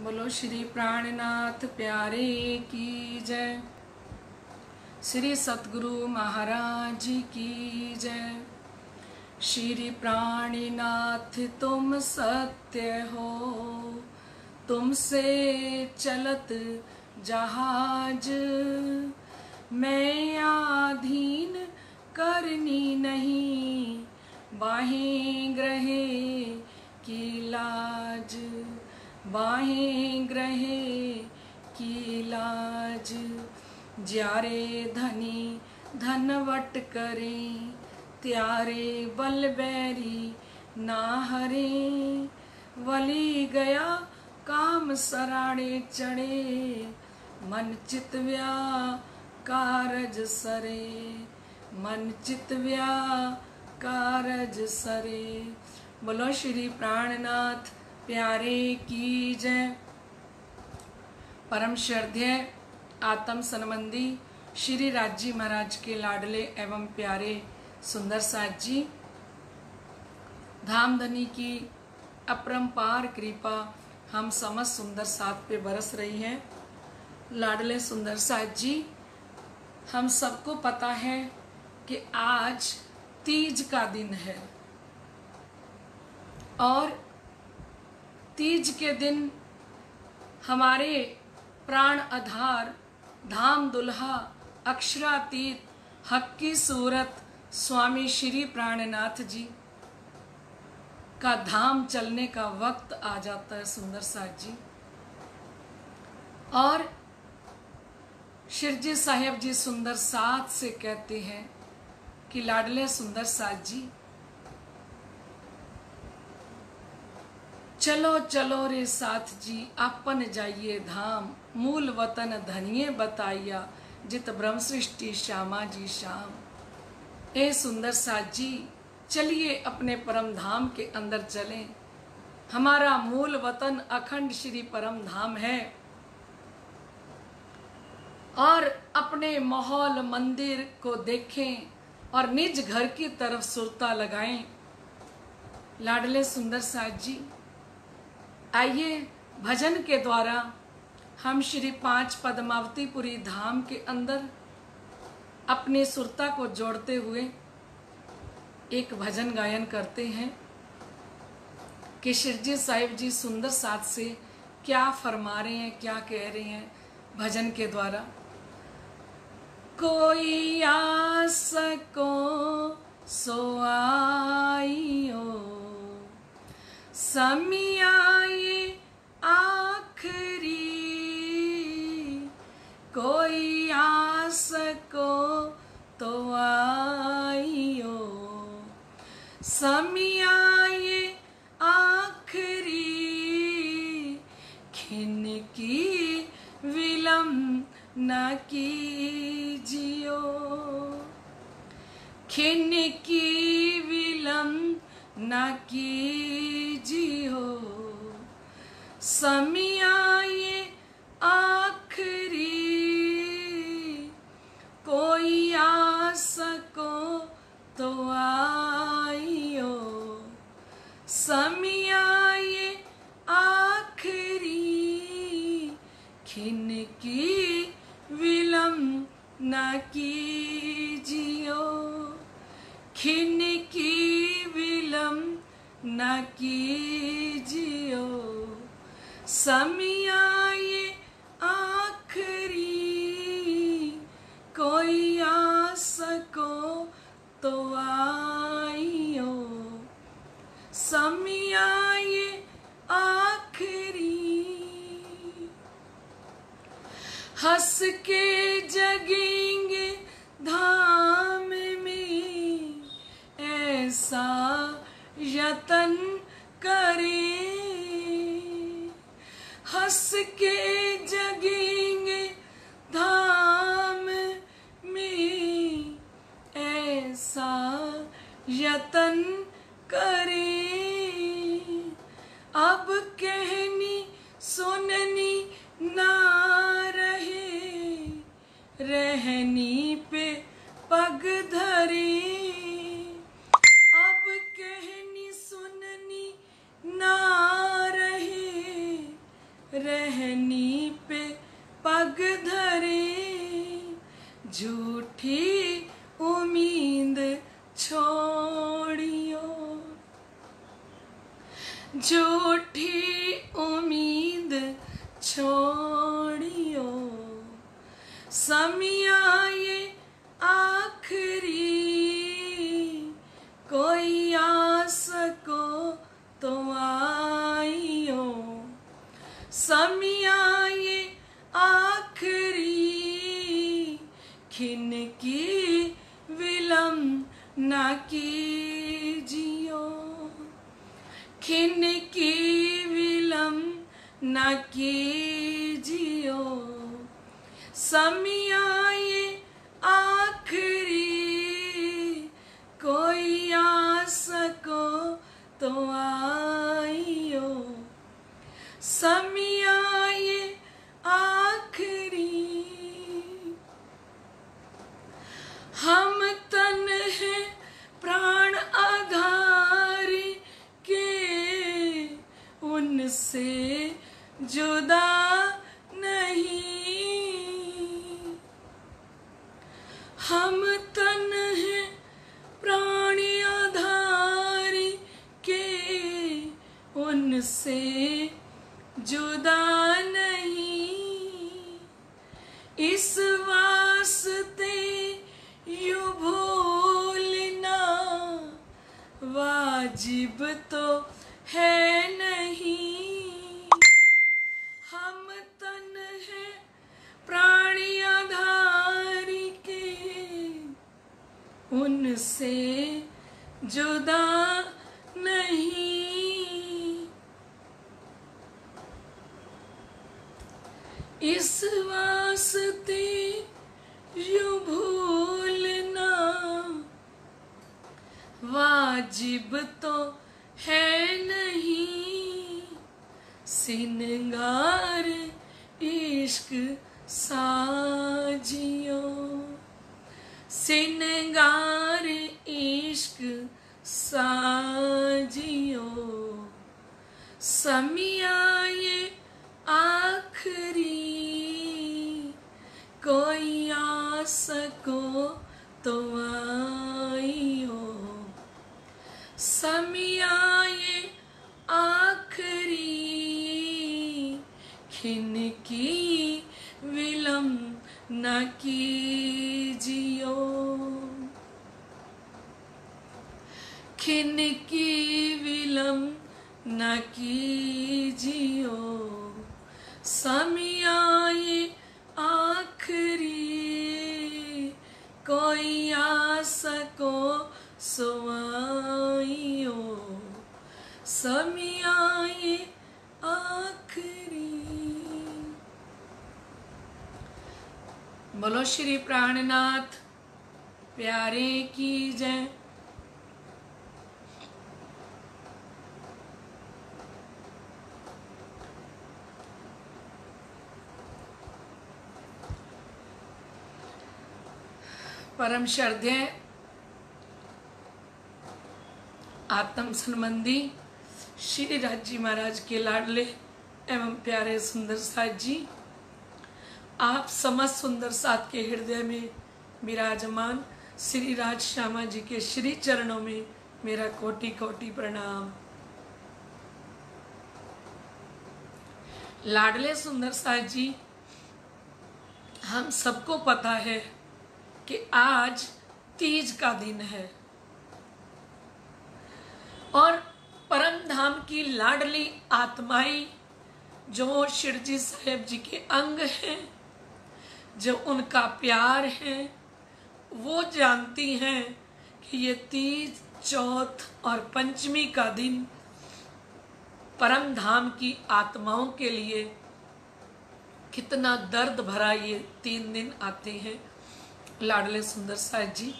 बोलो श्री प्राणनाथ प्यारे की जय। श्री सतगुरु महाराज की जय। श्री प्राणनाथ तुम सत्य हो, तुमसे चलत जहाज, मैं आधीन करनी नहीं, बाहें ग्रहे की लाज, बाहें ग्रहे की लाज। ज्यारे धनी धनवट करें, त्यारे बलबैरी ना हरे, वली गया काम सराड़े चढ़े, मन चित व्या कारज सरे, मन चित व्या कारज सरे। बोलो श्री प्राणनाथ प्यारे की जय। परम श्रद्धेय आत्म संबंधी श्री राज महाराज के लाडले एवं प्यारे सुंदर साथ जी, धामधनी की अपरंपार कृपा हम समस्त सुंदर साथ पे बरस रही है। लाडले सुंदर साथ जी, हम सबको पता है कि आज तीज का दिन है और तीज के दिन हमारे प्राण आधार धाम दुल्हा अक्षरातीत हक की सूरत स्वामी श्री प्राणनाथ जी का धाम चलने का वक्त आ जाता है सुंदर साथ जी। और शिरजी साहेब जी सुंदर साथ से कहते हैं कि लाडले सुंदर साथ जी, चलो चलो रे साथ जी अपन जाइए धाम, मूल वतन धनिये बताइया, जित ब्रह्म सृष्टि श्यामा जी श्याम। ए सुंदर साथ जी, चलिए अपने परम धाम के अंदर चलें। हमारा मूल वतन अखंड श्री परम धाम है और अपने माहौल मंदिर को देखें और निज घर की तरफ सुरता लगाएं। लाडले सुंदर साथ जी, आइए भजन के द्वारा हम श्री 5 पद्मावतीपुरी धाम के अंदर अपनी सुरता को जोड़ते हुए एक भजन गायन करते हैं कि शिरजी साहिब जी सुंदर साथ से क्या फरमा रहे हैं, क्या कह रहे हैं भजन के द्वारा। कोई आस को सो आइयो, समियाए आखरी, कोई आस को तो आइयो, समियाए आखरी, खिन की विलम्ब न कीजियो, खिन की विलम्ब न कीजियो, समियाए आखरी, कोई आस को तो आइयो, समियाए आखरी, खिन की विलम्ब न कीजियो, खिन की विलम्ब न कीजियो, समियाए आखरी, कोई आस को तो आइयो, समियाए आखरी। हंस के जगेंगे धाम में, ऐसा यतन करें, हंस के जगेंगे धाम में, ऐसा यतन करें, अब कहनी सुननी ना रहे, रहनी पे पग धरे, अब कहनी सुननी ना रहे, झूठी उम्मीद छोड़ियो, झूठी उम्मीद छोड़ियो, समिया ये आखिरी, कोई आस को तो आइयो, समिया ये आखिरी, खिन की विलम्ब ना कीजियो, खिन की विलम्ब ना कीजियो, समिया ये आखिरी, कोई आस को तो आइयो, समिया ये आखिरी। हम तन है प्राण आधार के, उनसे जुदा नहीं, हम तन है प्राण आधार के, उनसे जुदा नहीं, इस वास्ते यू भूलना वाजिब तो है नहीं, हम तन है प्राणी आधार के, उनसे जुदा नहीं, इस वास्ते यूं भूलना वाजिब तो है नहीं, सिनगार इश्क साजियो, सिनगार इश्क साजियो, समिया ये आखिरी, कोई आस को तो आइयो, समिया ये आखिरी, खिन की विलम्ब न कीजियो, खिन की विलम्ब न कीजियो, समिया ये आखिरी, कोई आस को सो आइयो, समिया ये आखिरी। बोलो श्री प्राणनाथ प्यारे की जय। परम श्रद्धेय आत्म संबंधी श्री राज जी महाराज के लाडले एवं प्यारे सुंदर साथ जी, आप समस्त सुंदर साथ के हृदय में विराजमान श्री राज श्यामा जी के श्री चरणों में मेरा कोटि कोटि प्रणाम। लाडले सुंदर साथ जी, हम सबको पता है कि आज तीज का दिन है और परम धाम की लाडली आत्माएं जो शिरजी साहेब जी के अंग हैं, जो उनका प्यार है, वो जानती हैं कि ये तीज, चौथ और पंचमी का दिन परम धाम की आत्माओं के लिए कितना दर्द भरा ये 3 दिन आते हैं लाडले सुंदर साथ जी,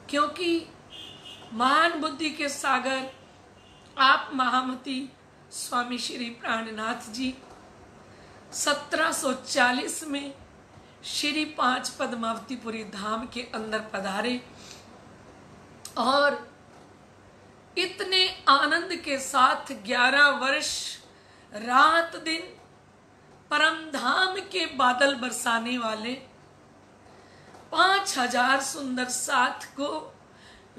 क्योंकि महान बुद्धि के सागर आप महामती स्वामी श्री प्राणनाथ जी 1740 में श्री 5 पद्मावतीपुरी धाम के अंदर पधारे और इतने आनंद के साथ 11 वर्ष रात दिन परम धाम के बादल बरसाने वाले 5,000 सुंदर साथ को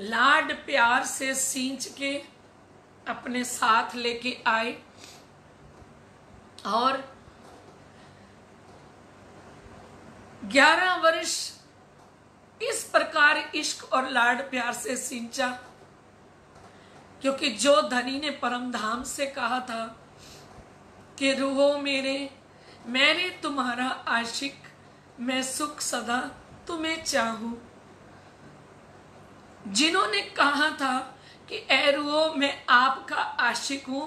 लाड प्यार से सींच के अपने साथ लेके आए और 11 वर्ष इस प्रकार इश्क और लाड प्यार से सींचा, क्योंकि जो धनी ने परम धाम से कहा था कि रूहो मेरे, मैंने तुम्हारा आशिक, मैं सुख सदा तुम्हें चाहूं। जिन्होंने कहा था कि ऐ रूहो मैं आपका आशिक हूं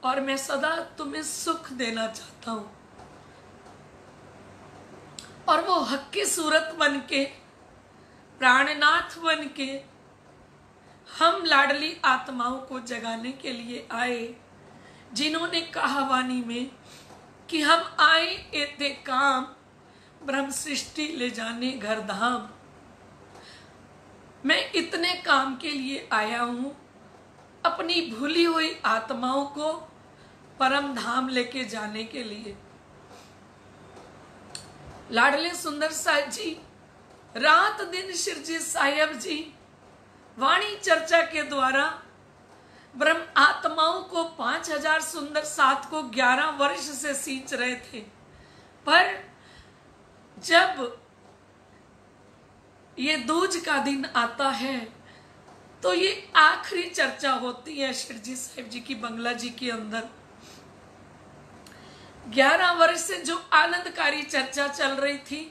और मैं सदा तुम्हें सुख देना चाहता हूं, और वो हक की सूरत बन के, प्राणनाथ बन के हम लाडली आत्माओं को जगाने के लिए आए। जिन्होंने कहा वाणी में कि हम आए एते काम, ब्रह्म सृष्टि ले जाने घर धाम। मैं इतने काम के लिए आया हूं, अपनी भूली हुई आत्माओं को परम धाम लेके जाने के लिए। लाडले सुंदर साहिब जी रात दिन शिरजी साहिब जी वाणी चर्चा के द्वारा ब्रह्म आत्माओं को 5,000 सुंदर साथ को 11 वर्ष से सींच रहे थे। पर जब ये दूज का दिन आता है तो ये आखिरी चर्चा होती है शिरजी साहिब जी की बंगला जी के अंदर। 11 वर्ष से जो आनंदकारी चर्चा चल रही थी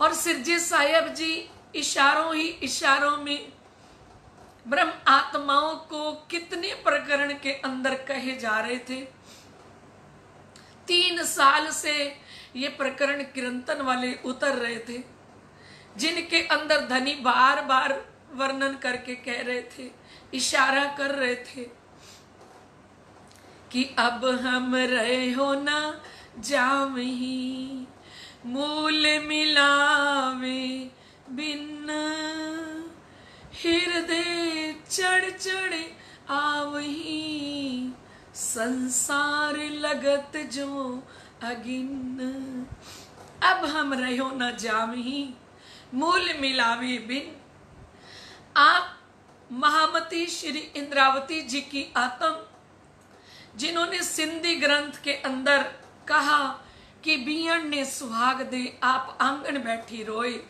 और शिरजी साहिब जी इशारों ही इशारों में ब्रह्म आत्माओं को कितने प्रकरण के अंदर कहे जा रहे थे। 3 साल से ये प्रकरण कीर्तन वाले उतर रहे थे, जिनके अंदर धनी बार बार वर्णन करके कह रहे थे, इशारा कर रहे थे कि अब हम रहे हो ना जामही, मूल मिलावे बिन, हृदय चढ़ चढ़ आवही, संसार लगत जो अगिन। अब हम रहो न जामही, मूल मिलावे बिन। आप महामती श्री इंद्रावती जी की आत्म, जिन्होंने सिंधी ग्रंथ के अंदर कहा कि बियन ने सुहाग दे आप आंगन बैठी रोए।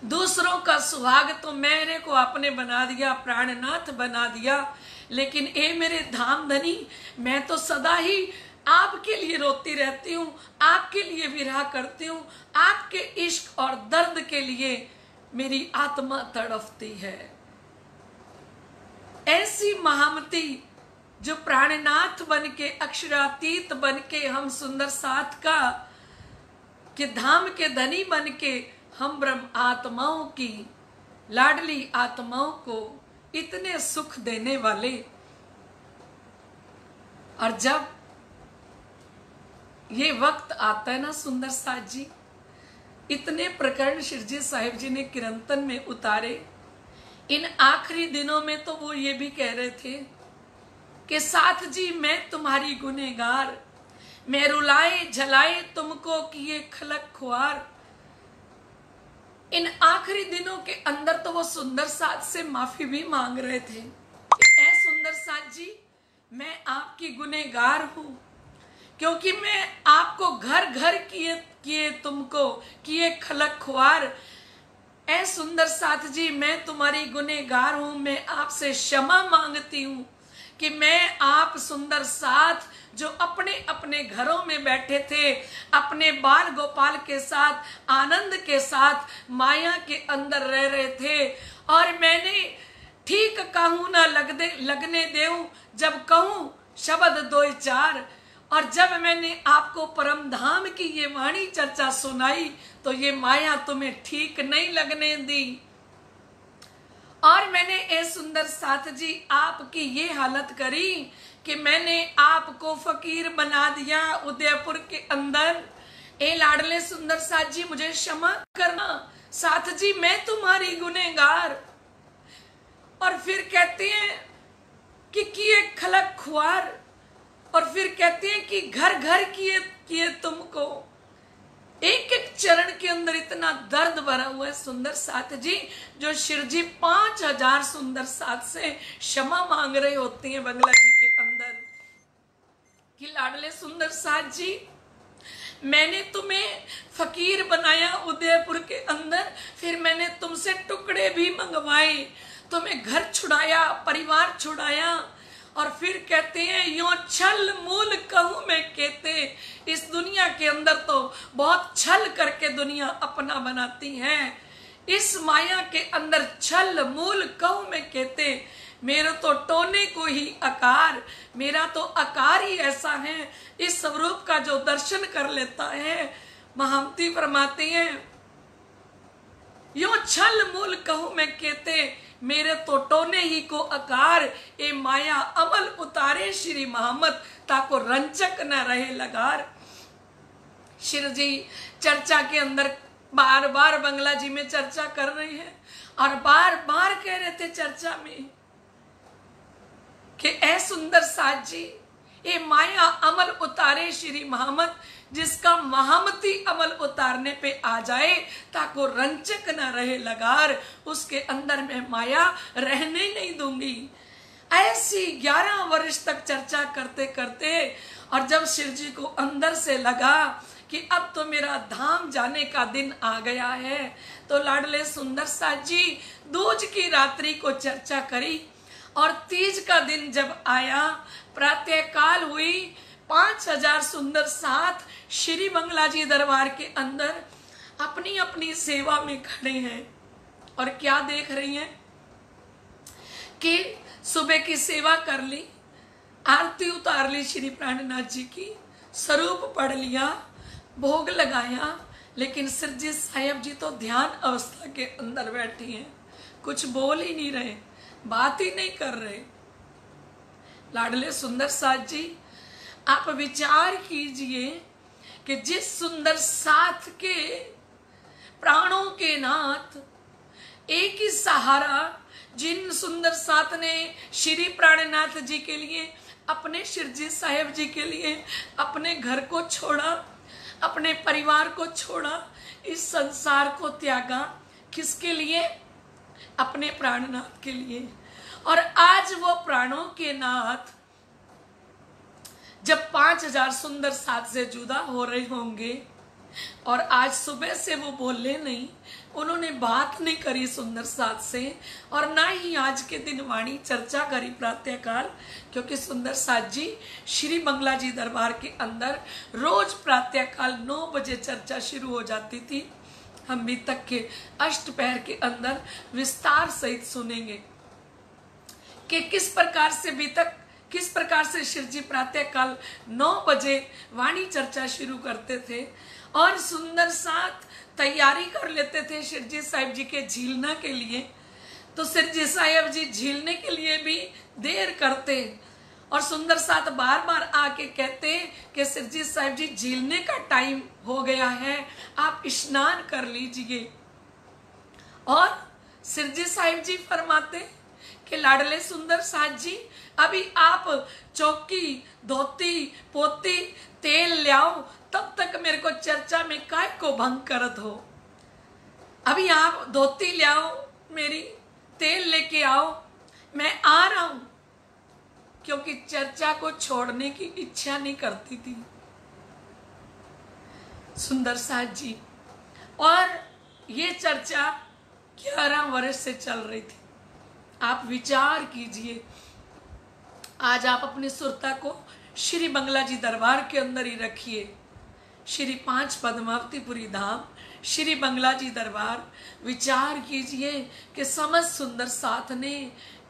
दूसरों का सुहाग तो मेरे को आपने बना दिया, प्राणनाथ बना दिया, लेकिन ए मेरे धाम धनी, मैं तो सदा ही आपके लिए रोती रहती हूँ, आपके लिए विरह करती हूँ, आपके इश्क और दर्द के लिए मेरी आत्मा तड़पती है। ऐसी महामती जो प्राणनाथ बन के, अक्षरातीत बन के, हम सुंदर साथ का के धाम के धनी बन के हम ब्रह्म आत्माओं की, लाडली आत्माओं को इतने सुख देने वाले। और जब ये वक्त आता है ना सुंदर साथ जी, इतने प्रकरण शिरजी साहिब जी ने कीर्तन में उतारे। इन आखिरी दिनों में तो वो ये भी कह रहे थे कि साथ जी मैं तुम्हारी गुनहगार, मैं रुलाए जलाए तुमको किए खलक खुआर। इन आखिरी दिनों के अंदर तो वो सुंदर साथ से माफी भी मांग रहे थे कि ऐ सुंदर साथ जी, मैं आपकी गुनहगार हूं, क्योंकि मैं आपको घर घर किए तुमको किए खलक खुआर। ऐ सुंदर साथ जी, मैं तुम्हारी गुनहगार हूं, मैं आपसे क्षमा मांगती हूं कि मैं आप सुंदर साथ जो अपने अपने घरों में बैठे थे, अपने बाल गोपाल के साथ, आनंद के साथ, माया के अंदर रह रहे थे, और मैंने ठीक कहूं ना लगने देऊं, जब कहूं शब्द 2-4, और जब मैंने आपको परम धाम की ये वाणी चर्चा सुनाई तो ये माया तुम्हें ठीक नहीं लगने दी, और मैंने ए सुंदर साथ जी आपकी ये हालत करी कि मैंने आपको फकीर बना दिया उदयपुर के अंदर। ए लाडले सुंदर साथ जी, मुझे क्षमा करना साथ जी, मैं तुम्हारी गुनहगार। और फिर कहते हैं कि किए खलक खुआर, और फिर कहते हैं कि घर घर किए तुमको एक एक चरण के अंदर इतना दर्द भरा हुआ है सुंदर साथ जी, जो शिव जी 5000 सुंदर साथ से क्षमा मांग रहे होते हैं बंगला जी के अंदर कि लाडले सुंदर साथ जी, मैंने तुम्हें फकीर बनाया उदयपुर के अंदर, फिर मैंने तुमसे टुकड़े भी मंगवाए, तुम्हें घर छुड़ाया, परिवार छुड़ाया, और फिर कहते हैं यो छल मूल कहूं मैं कहते। इस दुनिया के अंदर तो बहुत छल करके दुनिया अपना बनाती है, इस माया के अंदर छल मूल कहूं मैं कहते। मेरा तो टोने को ही आकार, मेरा तो आकार ही ऐसा है, इस स्वरूप का जो दर्शन कर लेता है, महामती फरमाते हैं यो छल मूल कहूं मैं कहते, मेरे तो टोने ही को आकार, ए माया अमल उतारे श्री मोहम्मद, ताको रंचक न रहे लगार। शिव जी चर्चा के अंदर बार बार बंगला जी में चर्चा कर रहे हैं, और बार बार कह रहे थे चर्चा में कि ऐ सुंदर साथ जी, ए माया अमल उतारे श्री मोहम्मद, जिसका महामती अमल उतारने पे आ जाए ताको रंचक न रहे लगार, उसके अंदर मैं माया रहने नहीं दूंगी। ऐसी 11 वर्ष तक चर्चा करते करते, और जब शिव जी को अंदर से लगा कि अब तो मेरा धाम जाने का दिन आ गया है, तो लाडले सुंदर साथ जी दूज की रात्रि को चर्चा करी, और तीज का दिन जब आया, प्रातः काल हुई, 5000 सुंदर साथ श्री बंगला जी दरबार के अंदर अपनी अपनी सेवा में खड़े हैं, और क्या देख रही हैं कि सुबह की सेवा कर ली, आरती उतार ली श्री प्राणनाथ जी की, स्वरूप पढ़ लिया, भोग लगाया, लेकिन सिरजी साहिब जी तो ध्यान अवस्था के अंदर बैठी हैं, कुछ बोल ही नहीं रहे, बात ही नहीं कर रहे। लाडले सुंदर साथ जी, आप विचार कीजिए कि जिस सुंदर साथ के प्राणों के नाथ, एक ही सहारा, जिन सुंदर साथ ने श्री प्राणनाथ जी के लिए, अपने शिरजी साहिब जी के लिए अपने घर को छोड़ा, अपने परिवार को छोड़ा, इस संसार को त्यागा, किसके लिए? अपने प्राणनाथ के लिए। और आज वो प्राणों के नाथ जब 5000 सुंदर साथ से जुदा हो रहे होंगे, और आज सुबह से वो बोले नहीं, उन्होंने बात नहीं करी सुंदर साथ से, और ना ही आज के दिन वाणी चर्चा करी प्रातःकाल, क्योंकि सुंदर साथ जी श्री बंगला जी दरबार के अंदर रोज प्रातःकाल 9 बजे चर्चा शुरू हो जाती थी। हम भी तक के अष्टपहर के अंदर विस्तार सहित सुनेंगे कि किस प्रकार से शिव जी प्रातःकाल 9 बजे वाणी चर्चा शुरू करते थे, और सुंदर साथ तैयारी कर लेते थे शिव जी साहिब जी के झीलना के लिए। तो शिव जी साहिब जी झीलने के लिए भी देर करते, और सुंदर साथ बार बार आके कहते कि शिव जी साहिब जी झीलने का टाइम हो गया है, आप स्नान कर लीजिए। और शिव जी साहिब जी फरमाते कि लाडले सुंदर साथ जी, अभी आप चौकी, धोती, पोती, तेल ले आओ, तब तक मेरे को चर्चा में काय को भंग करत हो। अभी आप धोती ले आओ, मेरी तेल लेके आओ, मैं आ रहा हूं, क्योंकि चर्चा को छोड़ने की इच्छा नहीं करती थी सुंदर साथ जी। और ये चर्चा 11 वर्ष से चल रही थी। आप विचार कीजिए, आज आप अपनी सुरता को श्री बंगला जी दरबार के अंदर ही रखिए, श्री 5 पद्मावतीपुरी धाम, श्री बंगला जी दरबार। विचार कीजिए कि समस्त सुंदर साथ ने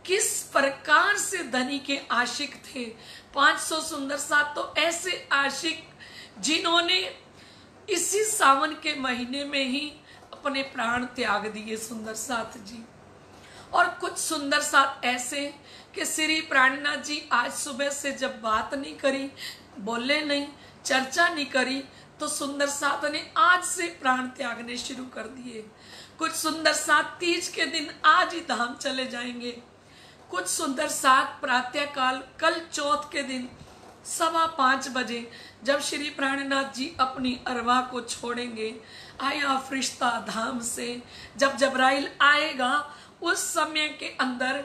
किस प्रकार से धनी के आशिक थे। 500 सुंदर साथ तो ऐसे आशिक जिन्होंने इसी सावन के महीने में ही अपने प्राण त्याग दिए सुंदर साथ जी। और कुछ सुंदर साथ ऐसे कि श्री प्राणनाथ जी आज सुबह से जब बात नहीं करी, बोले नहीं, चर्चा नहीं करी, तो सुंदर साथ ने आज से प्राण त्यागने शुरू कर दिए। कुछ सुंदर साथ तीज के दिन आज ही धाम चले जाएंगे। कुछ सुंदर साथ प्रातःकाल कल चौथ के दिन 5:15 बजे जब श्री प्राणनाथ जी अपनी अरवा को छोड़ेंगे, आया फरिश्ता धाम से, जब जबराइल आएगा, उस समय के अंदर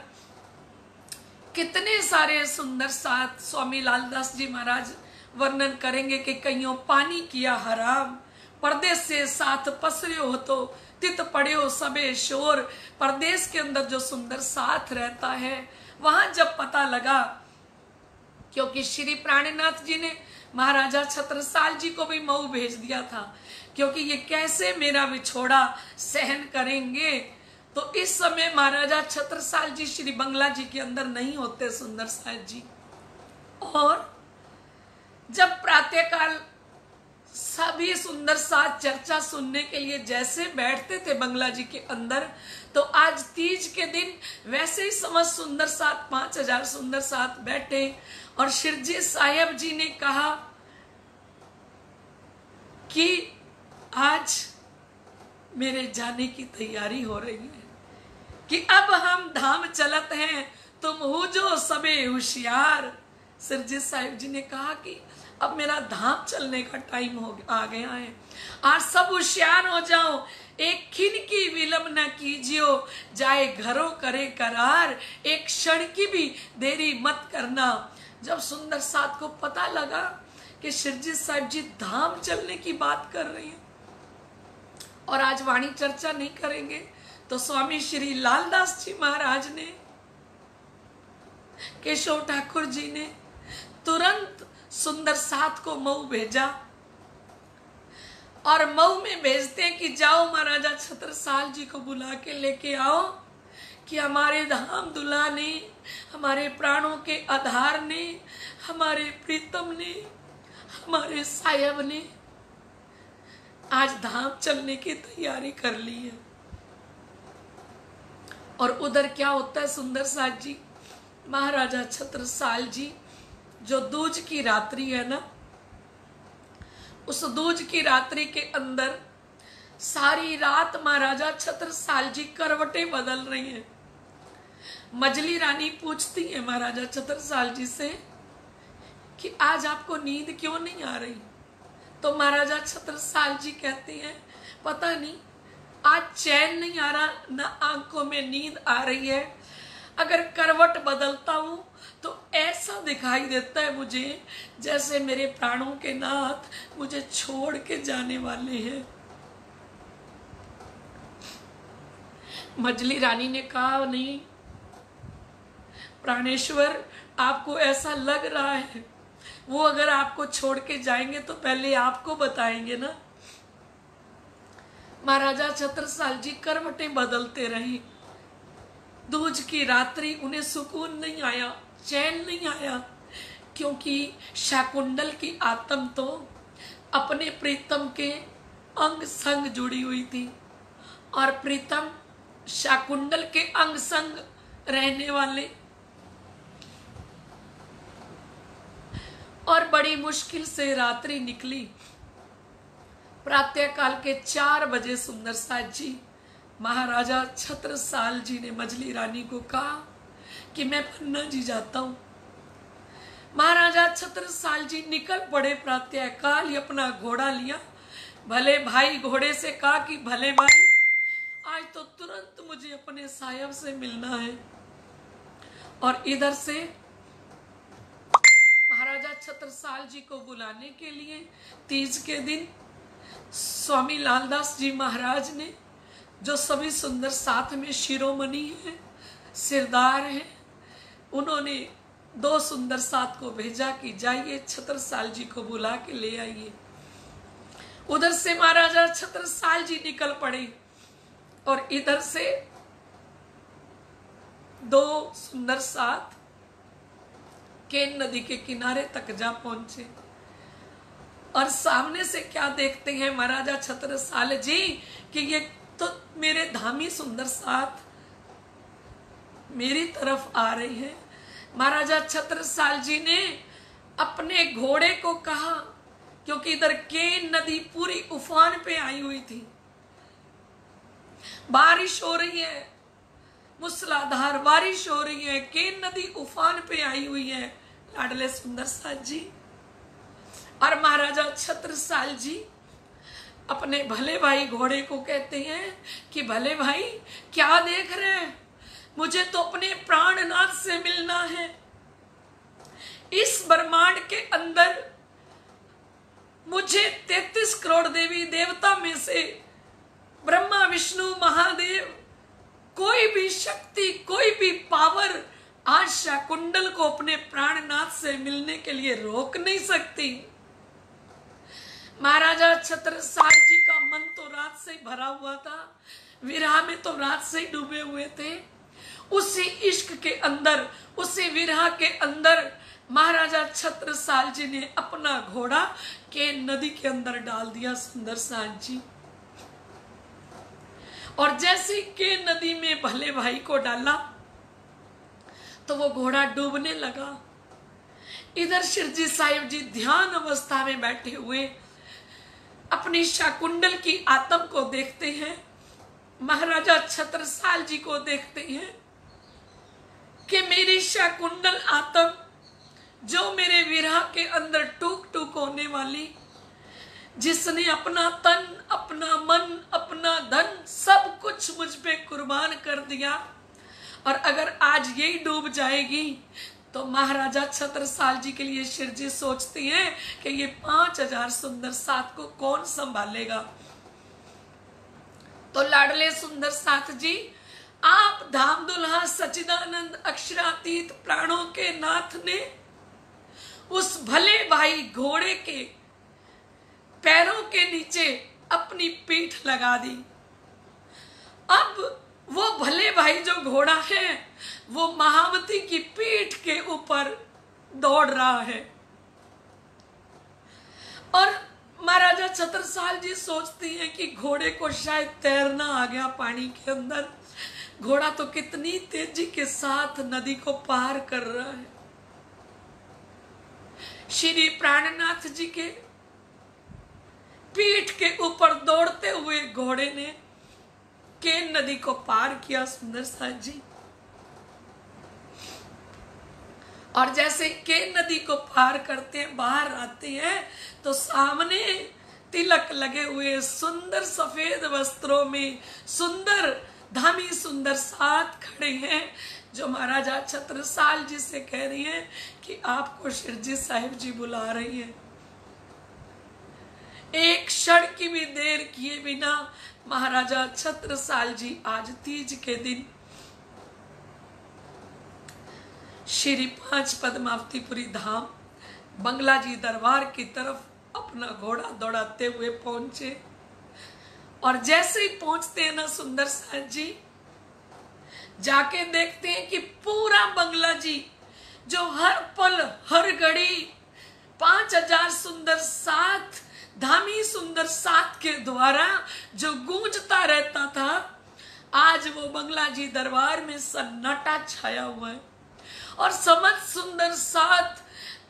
कितने सारे सुंदर साथ स्वामी लालदास जी महाराज वर्णन करेंगे कि कईयों पानी किया हराम, परदेश से साथ पसरियो हो तो तित पड़ियो सबे शोर। परदेश के अंदर जो सुंदर साथ रहता है, वहां जब पता लगा, क्योंकि श्री प्राणनाथ जी ने महाराजा छत्रसाल जी को भी मऊ भेज दिया था, क्योंकि ये कैसे मेरा विछोड़ा सहन करेंगे। तो इस समय महाराजा छत्रसाल जी श्री बंगला जी के अंदर नहीं होते सुंदर साथ जी। और जब प्रातःकाल सभी सुंदर साथ चर्चा सुनने के लिए जैसे बैठते थे बंगला जी के अंदर, तो आज तीज के दिन वैसे ही समझ सुंदर साथ 5000 सुंदर साथ बैठे और शिरजी साहिब जी ने कहा कि आज मेरे जाने की तैयारी हो रही है, कि अब हम धाम चलत हैं, तुम हो जो सबे होशियार। शिरजी साहिब जी ने कहा कि अब मेरा धाम चलने का टाइम आ गया है, आज सब होशियार हो जाओ, एक खिन की विलंब न कीजियो, जाए घरों करे करार, एक क्षण की भी देरी मत करना। जब सुंदर साथ को पता लगा कि शिरजी साहिब जी धाम चलने की बात कर रहे हैं और आज वाणी चर्चा नहीं करेंगे, तो स्वामी श्री लालदास जी महाराज ने, केशव ठाकुर जी ने तुरंत सुंदर साथ को मऊ भेजा और मऊ में भेजते हैं कि जाओ महाराजा छत्रसाल जी को बुला के लेके आओ, कि हमारे धाम दुल्हा ने, हमारे प्राणों के आधार ने, हमारे प्रीतम ने, हमारे साहिब ने आज धाम चलने की तैयारी कर ली है। और उधर क्या होता है सुंदर साथ जी, महाराजा छत्रसाल जी जो दूज की रात्रि है ना, उस दूज की रात्रि के अंदर सारी रात महाराजा छत्रसाल जी करवटें बदल रही हैं। मजली रानी पूछती है महाराजा छत्रसाल जी से कि आज आपको नींद क्यों नहीं आ रही, तो महाराजा छत्रसाल जी कहते हैं पता नहीं, आज चैन नहीं आ रहा, ना आंखों में नींद आ रही है, अगर करवट बदलता हूं तो ऐसा दिखाई देता है मुझे जैसे मेरे प्राणों के नाथ मुझे छोड़ के जाने वाले हैं। मजली रानी ने कहा नहीं प्राणेश्वर, आपको ऐसा लग रहा है, वो अगर आपको छोड़ के जाएंगे तो पहले आपको बताएंगे ना। महाराजा छत्रसाल जी करवटें बदलते रहे। दूज की रात्रि उन्हें सुकून नहीं आया, चैन नहीं आया, क्योंकि शाकुंडल की आत्म तो अपने प्रीतम के अंग संग जुड़ी हुई थी और प्रीतम शाकुंडल के अंग संग रहने वाले। और बड़ी मुश्किल से रात्रि निकली। प्रातःकाल के 4 बजे सुंदर साथ जी महाराजा छत्रसाल जी ने मजली रानी को कहा कि मैं पन्ना जी जाता हूं। महाराजा छत्रसाल जी निकल पड़े। प्रातःकाल ही अपना घोड़ा लिया। भले भाई घोड़े से कहा कि भले भाई आज तो तुरंत मुझे अपने साहिब से मिलना है। और इधर से महाराजा छत्रसाल जी को बुलाने के लिए तीज के दिन स्वामी लालदास जी महाराज ने, जो सभी सुंदर साथ में शिरोमणि हैं, सिरदार हैं, उन्होंने 2 सुंदर साथ को भेजा कि जाइए छत्रसाल जी को बुला के ले आइए। उधर से महाराजा छत्रसाल जी निकल पड़े और इधर से 2 सुंदर साथ केन नदी के किनारे तक जा पहुंचे। और सामने से क्या देखते हैं महाराजा छत्रसाल जी कि ये तो मेरे धामी सुंदर साथ मेरी तरफ आ रही है। महाराजा छत्रसाल जी ने अपने घोड़े को कहा, क्योंकि इधर केन नदी पूरी उफान पे आई हुई थी, बारिश हो रही है, मूसलाधार बारिश हो रही है, केन नदी उफान पे आई हुई है। लाडले सुंदर साथ जी और महाराजा छत्रसाल जी अपने भले भाई घोड़े को कहते हैं कि भले भाई क्या देख रहे हैं, मुझे तो अपने प्राणनाथ से मिलना है। इस ब्रह्मांड के अंदर मुझे 33 करोड़ देवी देवता में से ब्रह्मा विष्णु महादेव कोई भी शक्ति कोई भी पावर आज शाकुंडल को अपने प्राणनाथ से मिलने के लिए रोक नहीं सकती। महाराजा छत्रसाल जी का मन तो रात से ही भरा हुआ था, विरह में तो रात से ही डूबे हुए थे। उसी इश्क के अंदर, उसी विरह के अंदर महाराजा छत्रसाल जी ने अपना घोड़ा के नदी के अंदर डाल दिया सुंदर साथ जी। और जैसे के नदी में भले भाई को डाला तो वो घोड़ा डूबने लगा। इधर शिरजी साहिब जी ध्यान अवस्था में बैठे हुए अपनी शाकुंडल की आत्म को देखते हैं, महाराजा छत्रसाल जी को देखते हैं कि मेरी शाकुंडल आत्म जो मेरे विरह के अंदर टूक टूक होने वाली, जिसने अपना तन अपना मन अपना धन सब कुछ मुझ पे कुर्बान कर दिया, और अगर आज यही डूब जाएगी तो महाराजा छत्रसाल जी के लिए शिरजी सोचती हैं कि ये 5000 सुंदर साथ को कौन संभालेगा। तो लाडले सुंदर साथ जी, आप धाम दुल्हा सच्चिदानंद अक्षरातीत प्राणों के नाथ ने उस भले भाई घोड़े के पैरों के नीचे अपनी पीठ लगा दी। अब वो भले भाई जो घोड़ा है वो महावती की पीठ के ऊपर दौड़ रहा है। और महाराजा छत्रसाल जी सोचती हैं कि घोड़े को शायद तैरना आ गया पानी के अंदर। घोड़ा तो कितनी तेजी के साथ नदी को पार कर रहा है। श्री प्राणनाथ जी के पीठ के ऊपर दौड़ते हुए घोड़े ने केन नदी को पार किया सुंदर साथ जी। और जैसे केन नदी को पार करते हैं, बाहर आते हैं, तो सामने तिलक लगे हुए सुंदर सफेद वस्त्रों में सुंदर धामी सुंदर साथ खड़े हैं, जो महाराजा छत्रसाल जी से कह रही हैं कि आपको शिरजी साहिब जी बुला रही है। एक क्षण की भी देर किए बिना महाराजा छत्रसाल जी आज तीज के दिन श्री 5 पद्मावतीपुरी धाम बंगला जी दरबार की तरफ अपना घोड़ा दौड़ाते हुए पहुंचे। और जैसे ही पहुंचते हैं ना सुंदर साथ जी, जाके देखते हैं कि पूरा बंगला जी जो हर पल हर घड़ी 5000 सुंदर साथ धामी सुंदर साथ के द्वारा जो गूंजता रहता था, आज वो बंगला जी दरबार में सन्नाटा छाया हुआ है। और समझ सुंदर साथ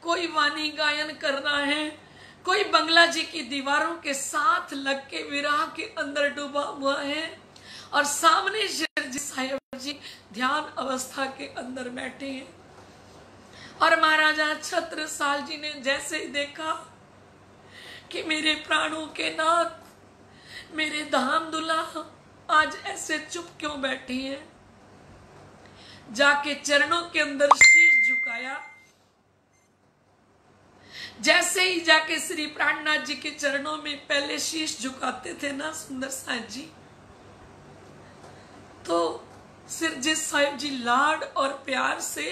कोई वाणी गायन कर रहा है, कोई बंगला जी की दीवारों के साथ लग के विरह के अंदर डूबा हुआ है, और सामने शिरजी साहिब जी ध्यान अवस्था के अंदर बैठे हैं। और महाराजा छत्रसाल जी ने जैसे ही देखा कि मेरे प्राणों के नाथ, मेरे धाम दुल्हा आज ऐसे चुप क्यों बैठी हैं, जाके चरणों के अंदर शीश झुकाया। जैसे ही जाके श्री प्राणनाथ जी के चरणों में पहले शीश झुकाते थे ना सुंदर साथ जी, तो शिरजी साहिब जी लाड और प्यार से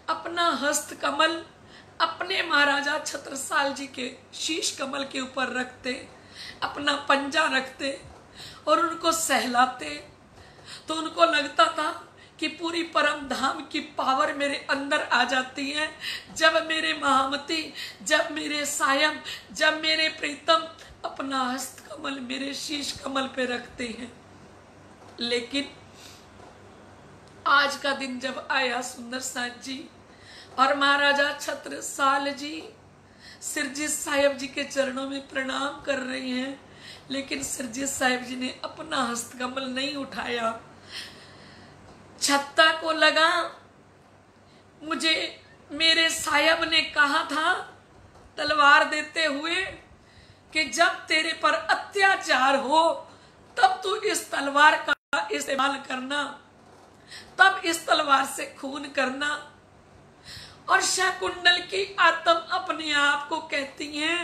अपना हस्त कमल अपने महाराजा छत्रसाल जी के शीश कमल के ऊपर रखते, अपना पंजा रखते और उनको सहलाते। तो उनको लगता था कि पूरी परम धाम की पावर मेरे अंदर आ जाती है जब मेरे महामती, जब मेरे सायम, जब मेरे प्रीतम अपना हस्त कमल मेरे शीश कमल पे रखते हैं। लेकिन आज का दिन जब आया सुंदर साथ जी और महाराजा छत्रसाल जी शिरजी साहिब जी के चरणों में प्रणाम कर रहे हैं, लेकिन शिरजी साहिब जी ने अपना हस्त कमल नहीं उठाया। छत्ता को लगा मुझे मेरे साहब ने कहा था तलवार देते हुए कि जब तेरे पर अत्याचार हो तब तू इस तलवार का इस्तेमाल करना, तब इस तलवार से खून करना। और शाकुंतल की आत्मा अपने आप को कहती है,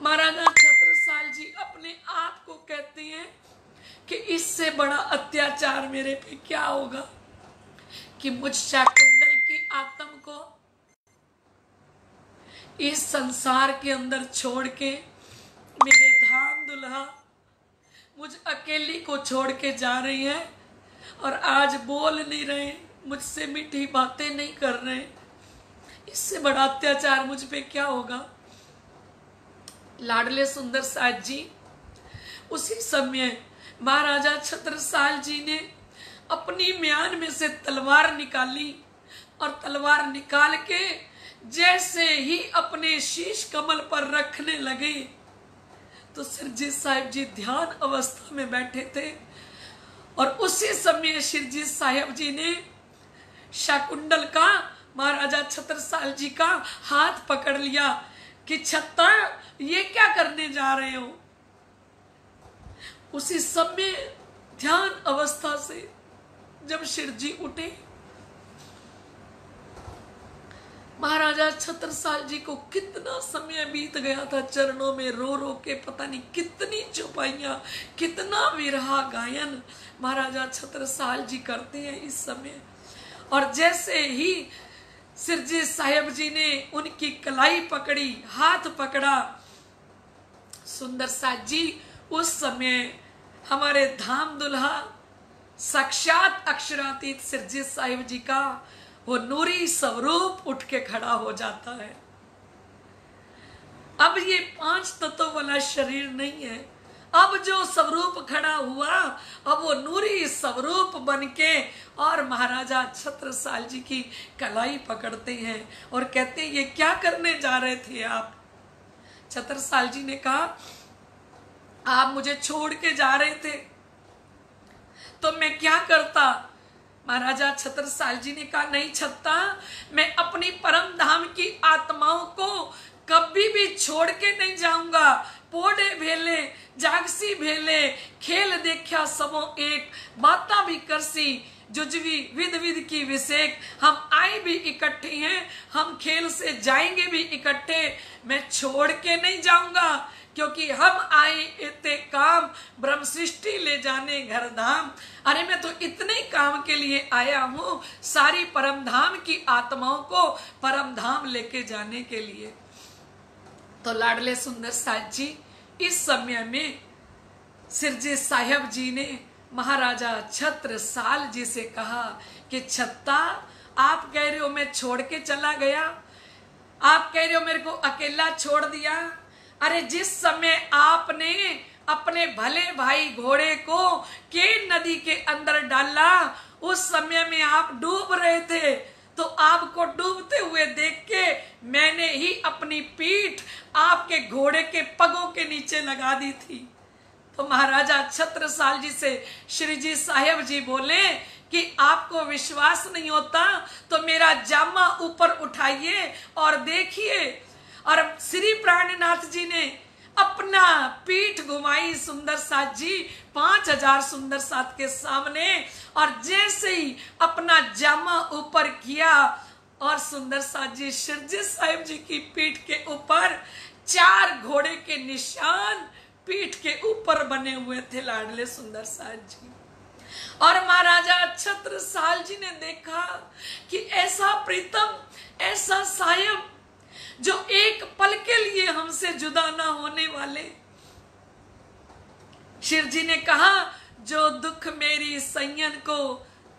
महाराजा छत्रसाल जी अपने आप को कहती हैं कि इससे बड़ा अत्याचार मेरे पे क्या होगा कि मुझ शाकुंतल की आत्मा को इस संसार के अंदर छोड़ के मेरे धाम दुल्हा मुझ अकेली को छोड़ के जा रही है और आज बोल नहीं रहे, मुझसे मीठी बातें नहीं कर रहे। इससे बड़ा अत्याचार मुझ पे क्या होगा। लाडले सुंदर साज जी उसी समय महाराजा छत्रसाल जी ने अपनी म्यान में से तलवार निकाली और तलवार निकाल के जैसे ही अपने शीश कमल पर रखने लगे तो शिरजी साहिब जी ध्यान अवस्था में बैठे थे और उसी समय शिरजी साहिब जी ने शाकुंतल का, महाराजा छत्रसाल जी का हाथ पकड़ लिया कि छत्ता ये क्या करने जा रहे हो। उसी समय ध्यान अवस्था से जब शिरजी उठे, महाराजा छत्रसाल जी को कितना समय बीत गया था चरणों में रो रो के, पता नहीं कितनी चौपाइयां, कितना विरहा गायन महाराजा छत्रसाल जी करते हैं इस समय। और जैसे ही शिरजी साहिब जी ने उनकी कलाई पकड़ी, हाथ पकड़ा, सुंदर साज जी उस समय हमारे धाम दुल्हा साक्षात अक्षरातीत शिरजी साहिब जी का वो नूरी स्वरूप उठ के खड़ा हो जाता है। अब ये 5 तत्वों वाला शरीर नहीं है, अब जो स्वरूप खड़ा हुआ अब वो नूरी स्वरूप बनके और महाराजा छत्रसाल जी की कलाई पकड़ते हैं और कहते हैं ये क्या करने जा रहे थे आप। छत्रसाल जी ने कहा आप मुझे छोड़ के जा रहे थे तो मैं क्या करता। महाराजा छत्रसाल जी ने कहा नहीं छत्ता, मैं अपनी परम धाम की आत्माओं को कभी भी छोड़ के नहीं जाऊंगा। पोड़े भेले जागसी भेले खेल देखा सबों एक, बाता भी करसी जुजवी विध विध की विषेक। हम आए भी इकट्ठे हैं, हम खेल से जाएंगे भी इकट्ठे, मैं छोड़ के नहीं जाऊंगा क्योंकि हम आए इतने काम ब्रह्म सृष्टि ले जाने घर धाम। अरे मैं तो इतने काम के लिए आया हूं, सारी परम धाम की आत्माओं को परम धाम लेके जाने के लिए। तो लाडले सुंदर साज जी इस समय में शिरजी साहिब जी ने महाराजा छत्रसाल जी से कहा कि छत्ता आप कह रहे हो मैं छोड़ के चला गया, आप कह रहे हो मेरे को अकेला छोड़ दिया। अरे जिस समय आपने अपने भले भाई घोड़े को केन नदी के अंदर डाला उस समय में आप डूब रहे थे, तो आपको डूबते हुए देख के मैंने ही अपनी पीठ आपके घोड़े के पगों के नीचे लगा दी थी। तो महाराजा छत्रसाल जी से श्रीजी साहिब जी बोले कि आपको विश्वास नहीं होता तो मेरा जामा ऊपर उठाइए और देखिए। और श्री प्राणनाथ जी ने अपना पीठ घुमाई सुंदर साथ जी 5000 सुंदर साथ के सामने, और जैसे ही अपना जामा ऊपर किया और सुंदर साथ जी शिरजी साहिब जी की पीठ के ऊपर 4 घोड़े के निशान पीठ के ऊपर बने हुए थे लाडले सुंदर साथ जी। और महाराजा छत्रसाल जी ने देखा कि ऐसा प्रीतम, ऐसा साहिब जो एक पल के लिए हमसे जुदा ना होने वाले। शिरजी ने कहा जो दुख मेरी सैयन को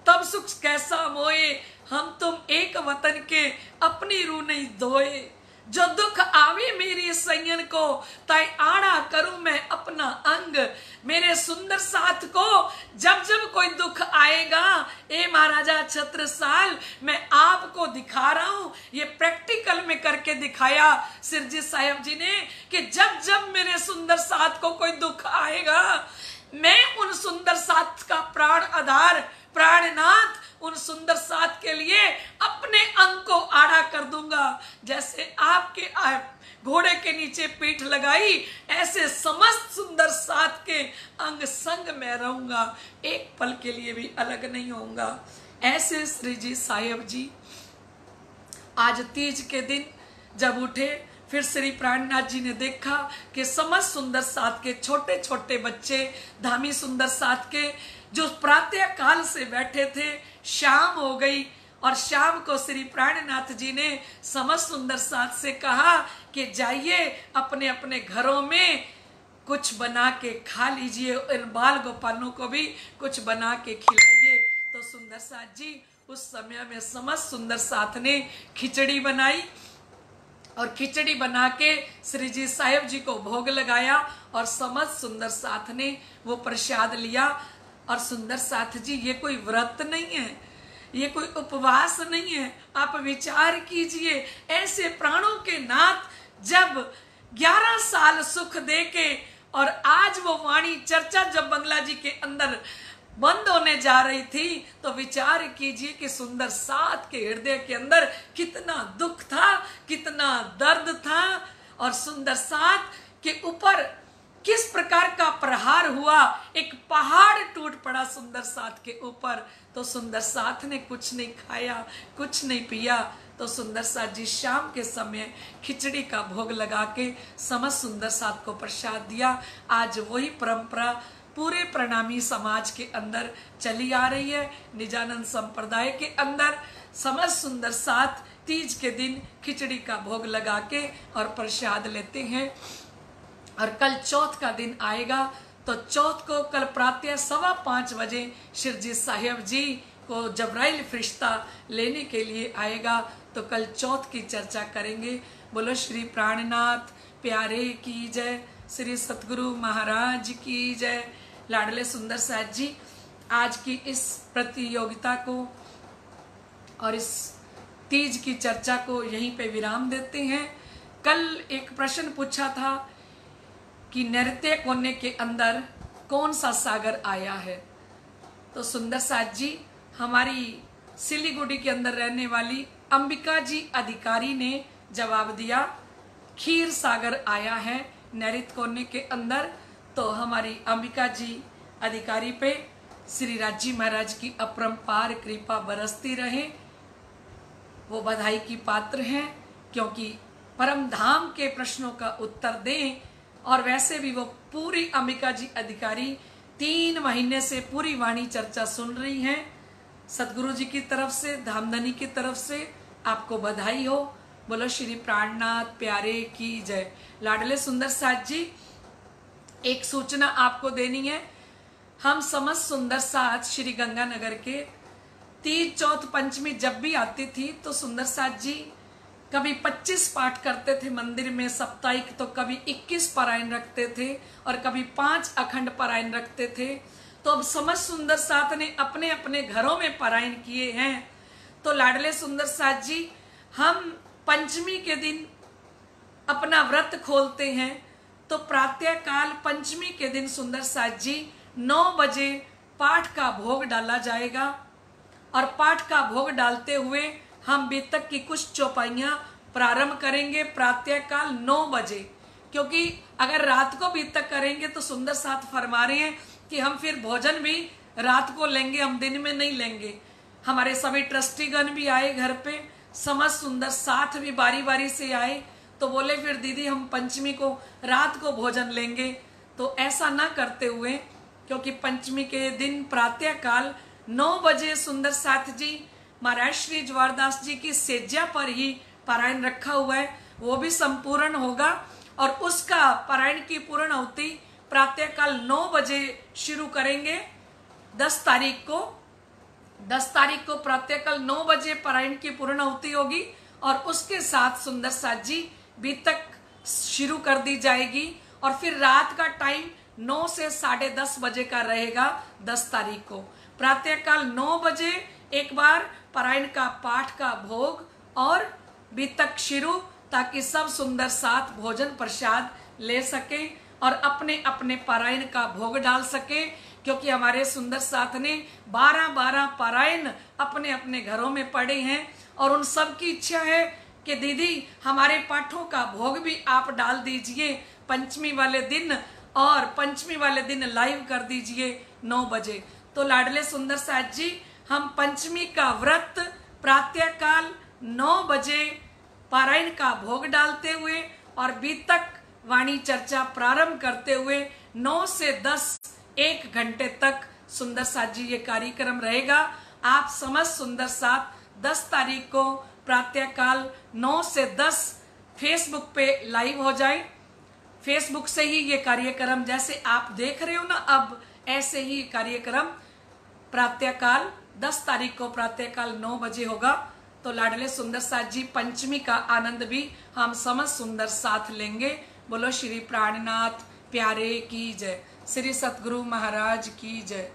तब सुख कैसा मोए, हम तुम एक वतन के अपनी रूह नहीं धोए। जो दुख आवे मेरी सैयन को ताई आड़ा करूं मैं अपना अंग। मेरे सुंदर साथ को जब जब कोई दुख आएगा, ए महाराजा छत्रसाल मैं आपको दिखा रहा हूं, ये प्रैक्टिकल में करके दिखाया शिरजी साहिब जी ने कि जब जब मेरे सुंदर साथ को कोई दुख आएगा मैं उन सुंदर साथ का प्राण आधार प्राणनाथ उन सुंदर साथ के लिए अपने अंग को आड़ा कर दूंगा। जैसे आपके घोड़े के नीचे पीठ लगाई, ऐसे समस्त सुंदर साथ के अंग संग में रहूंगा, एक पल के लिए भी अलग नहीं होऊंगा। ऐसे श्री जी साहेब जी आज तीज के दिन जब उठे, फिर श्री प्राणनाथ जी ने देखा कि समस्त सुंदर साथ के छोटे छोटे बच्चे, धामी सुंदर साथ के जो प्रातः काल से बैठे थे, शाम हो गई और शाम को श्री प्राणनाथ जी ने समस्त सुंदर साथ से कहा कि जाइए अपने अपने घरों में कुछ बना के खा लीजिए, इन बाल गोपालों को भी कुछ बना के खिलाइए। तो सुंदर साथ जी उस समय में समस्त सुंदर साथ ने खिचड़ी बनाई और खिचड़ी बना के श्री जी साहेब जी को भोग लगाया और समस्त सुंदर साथ ने वो प्रसाद लिया। और सुंदर साथ जी ये कोई व्रत नहीं है, ये कोई उपवास नहीं है। आप विचार कीजिए, ऐसे प्राणों के नाथ जब 11 साल सुख दे के और आज वो वाणी चर्चा जब बंगला जी के अंदर बंद होने जा रही थी, तो विचार कीजिए कि सुंदर साथ के हृदय के अंदर कितना दुख था, कितना दर्द था और सुंदर साथ के ऊपर किस प्रकार का प्रहार हुआ। एक पहाड़ टूट पड़ा सुंदर साथ के ऊपर। तो सुंदर साथ ने कुछ नहीं खाया, कुछ नहीं पिया। तो सुंदर साथ जी शाम के समय खिचड़ी का भोग लगा के समस्त सुंदर साथ को प्रसाद दिया। आज वही परंपरा पूरे प्रणामी समाज के अंदर चली आ रही है। निजानंद संप्रदाय के अंदर समस्त सुंदर साथ तीज के दिन खिचड़ी का भोग लगा के और प्रसाद लेते हैं। और कल चौथ का दिन आएगा, तो चौथ को कल प्रातः 5:15 बजे शिरजी साहेब जी को जबराइल फरिश्ता लेने के लिए आएगा। तो कल चौथ की चर्चा करेंगे। बोलो श्री प्राणनाथ प्यारे की जय, श्री सतगुरु महाराज की जय। लाडले सुंदर साथ जी आज की इस प्रतियोगिता को और इस तीज की चर्चा को यहीं पे विराम देते हैं। कल एक प्रश्न पूछा था कि नृत्य कोने के अंदर कौन सा सागर आया है। तो सुंदर साथ जी हमारी सिलीगुड़ी के अंदर रहने वाली अंबिका जी अधिकारी ने जवाब दिया, खीर सागर आया है नैऋत्य कोने के अंदर। तो हमारी अंबिका जी अधिकारी पे श्री राजी महाराज की अपरंपार कृपा बरसती रहे। वो बधाई की पात्र हैं, क्योंकि परम धाम के प्रश्नों का उत्तर दें। और वैसे भी वो पूरी अंबिका जी अधिकारी 3 महीने से पूरी वाणी चर्चा सुन रही हैं। सतगुरु जी की तरफ से, धामधनी की तरफ से आपको बधाई हो। बोलो श्री प्राणनाथ प्यारे की जय। लाडले सुंदर साथ जी एक सूचना आपको देनी है। हम समस्त सुंदर साथ श्री गंगानगर के तीज चौथ पंचमी जब भी आती थी, तो सुंदर साथ जी कभी 25 पाठ करते थे मंदिर में साप्ताहिक, तो कभी 21 पारायण रखते थे और कभी 5 अखंड पारायण रखते थे। तो अब समस्त सुंदर साथ ने अपने अपने घरों में पारायण किए हैं। तो लाडले सुंदर साथ जी हम पंचमी के दिन अपना व्रत खोलते हैं। तो प्रातः काल पंचमी के दिन सुंदर साथ जी 9 बजे पाठ का भोग डाला जाएगा और पाठ का भोग डालते हुए हम बीतक की कुछ चौपाइयां प्रारंभ करेंगे प्रातः काल 9 बजे। क्योंकि अगर रात को बीतक करेंगे तो सुंदर साथ फरमा रहे हैं कि हम फिर भोजन भी रात को लेंगे, हम दिन में नहीं लेंगे। हमारे सभी ट्रस्टीगण भी आए घर पे, समस्त सुंदर साथ भी बारी बारी से आए। तो बोले फिर दीदी हम पंचमी को रात को भोजन लेंगे। तो ऐसा ना करते हुए, क्योंकि पंचमी के दिन प्रातः काल 9 बजे सुंदर साथ जी महाराज श्री ज्वारदास जी की सेज्या पर ही पारायण रखा हुआ है, वो भी संपूर्ण होगा। और उसका पारायण की पूर्ण आहुति प्रातः काल 9 बजे शुरू करेंगे। 10 तारीख को प्रातः काल 9 बजे पारायण की पूर्ण आहुति होगी और उसके साथ सुंदर साथ जी बीतक शुरू कर दी जाएगी। और फिर रात का टाइम 9 से 10:30 बजे का रहेगा। 10 तारीख को प्रातः काल 9 बजे एक बार पारायण का पाठ का भोग और बीतक शुरू, ताकि सब सुंदर साथ भोजन प्रसाद ले सके और अपने अपने पारायण का भोग डाल सके। क्योंकि हमारे सुंदर साथ ने 12-12 पारायण अपने अपने घरों में पढ़े हैं और उन सब की इच्छा है कि दीदी हमारे पाठों का भोग भी आप डाल दीजिए पंचमी वाले दिन, और पंचमी वाले दिन लाइव कर दीजिए 9 बजे। तो लाडले सुंदर साथ जी, हम पंचमी का व्रत प्रातःकाल 9 बजे पारायण का भोग डालते हुए और बीतक वाणी चर्चा प्रारंभ करते हुए 9 से 10 1 घंटे तक सुंदर साथ जी ये कार्यक्रम रहेगा। आप समस्त सुंदर साथ 10 तारीख को प्रातःकाल 9 से 10 फेसबुक पे लाइव हो जाए। फेसबुक से ही ये कार्यक्रम जैसे आप देख रहे हो ना, अब ऐसे ही कार्यक्रम प्रातःकाल 10 तारीख को प्रातःकाल 9 बजे होगा। तो लाडले सुंदर साथ जी, पंचमी का आनंद भी हम समस्त सुंदर साथ लेंगे। बोलो श्री प्राणनाथ प्यारे की जय, श्री सतगुरु महाराज की जय।